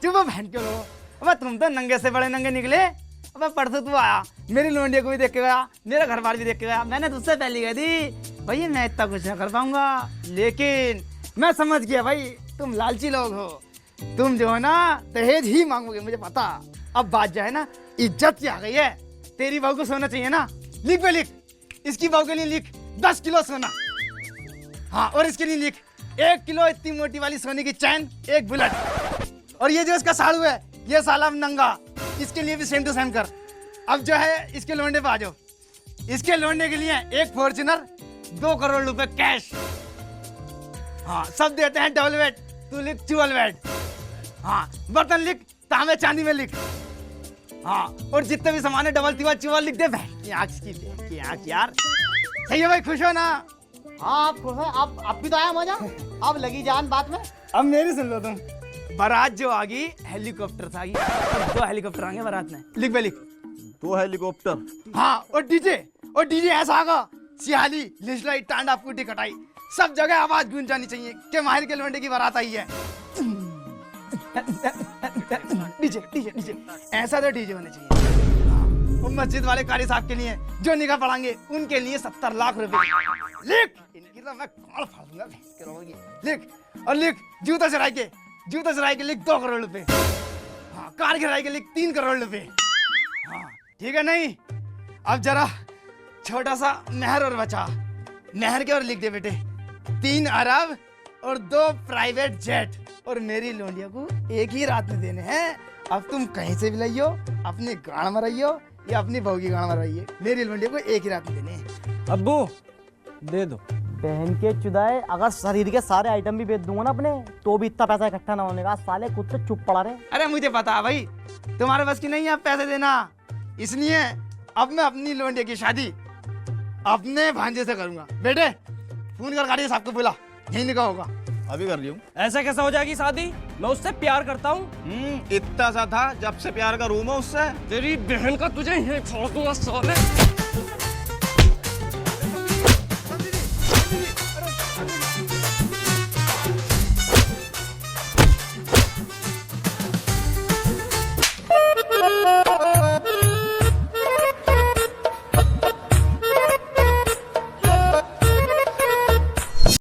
चुप बहन के लो। अब तुम तो नंगे से बड़े नंगे निकले। अब परसों तू आया, मेरी लोंडिया को भी देख के गया, मेरा घर बार भी देख के गया। मैंने तुझसे पहले कह दी भाई मैं इतना कुछ नहीं कर पाऊंगा, लेकिन मैं समझ गया भाई तुम लालची लोग हो। तुम जो है ना दहेज ही मांगोगे, मुझे पता। अब बात जो है ना इज्जत की आ गई है। तेरी बहू को सोना चाहिए ना, लिख पे लिख, इसकी बहू के लिए लिख 10 किलो सोना। हाँ, और इसके लिए लिख 1 किलो इतनी मोटी वाली सोने की चैन, 1 बुलेट। और ये जो इसका साड़ू है, ये साला नंगा, इसके लिए भी सेम टू सेम कर। अब जो है इसके लोंडे पे आ जाओ। इसके लोंडे के लिए 1 फॉर्च्यूनर, 2 करोड़ रुपए कैश। हाँ, सब देते हैं डबल बेड, तू लिख ट्रिपल बेड। हाँ, बर्तन लिख तांबे चांदी में लिख। हाँ, और जितने भी सामान है डबल तिबल चिबल लिख दे। की आँख यार, सही है भाई, खुश हो ना? हाँ आप खुश हैं, आप भी तो आया मजा, अब लगी जान बात में। अब मेरी सुन लो तुम। बारात जो आ गई हेलीकॉप्टर से आ गई, और 2 हेलीकॉप्टर आएंगे बारात में। लिख बे लिख 2 हेलीकॉप्टर। हाँ, और डीजे ऐसा आगा, सियाली लिजलाई टांडा फूटी कटाई, सब जगह आवाज गूंज जानी चाहिए कि माहिर के लोंडे की बारात आई है। डीजे डीजे डीजे ऐसा तो डीजे होने चाहिए। हाँ, और मस्जिद वाले कारी साहब के लिए जो निगाह पढ़ाएंगे उनके लिए 70 लाख रुपए। लिख, इनकी तो मैं कौन फाड़ूंगा लिख। और लिख जूता चराई के लिख 2 करोड़ रुपए। हाँ, कार गिराई के लिख 3 करोड़ रुपए। हाँ, ठीक है नहीं? अब जरा छोटा सा नहर और बचा, नहर के और लिख दे बेटे 3 अरब और 2 प्राइवेट जेट, और मेरी लोंडिया को एक ही रात में देने हैं। अब तुम कहीं से भी लाइयो, अपनी गाड़ में रहियो या अपनी बहू की गाड़ में रहिए, मेरी लोंडिया को एक ही रात में देने हैं। अब्बू दे दो। बहन के चुदाए, अगर शरीर के सारे आइटम भी बेच दूंगा ना अपने, तो भी इतना पैसा इकट्ठा ना होने का। साले खुद से चुप पड़ा रहे। अरे मुझे पता है भाई तुम्हारे बस की नहीं है पैसे देना, इसलिए अब मैं अपनी लोंडिया की शादी अपने भांजे से करूंगा। बेटे फोन कर गाड़ी साहब को बोला, यही निकाह होगा। अभी कर लियो। ऐसा कैसा हो जाएगी शादी? मैं उससे प्यार करता हूँ। इतना सा था जब से प्यार का रूम है उससे। तेरी बहन का तुझे यहीं छोड़ दूंगा साले।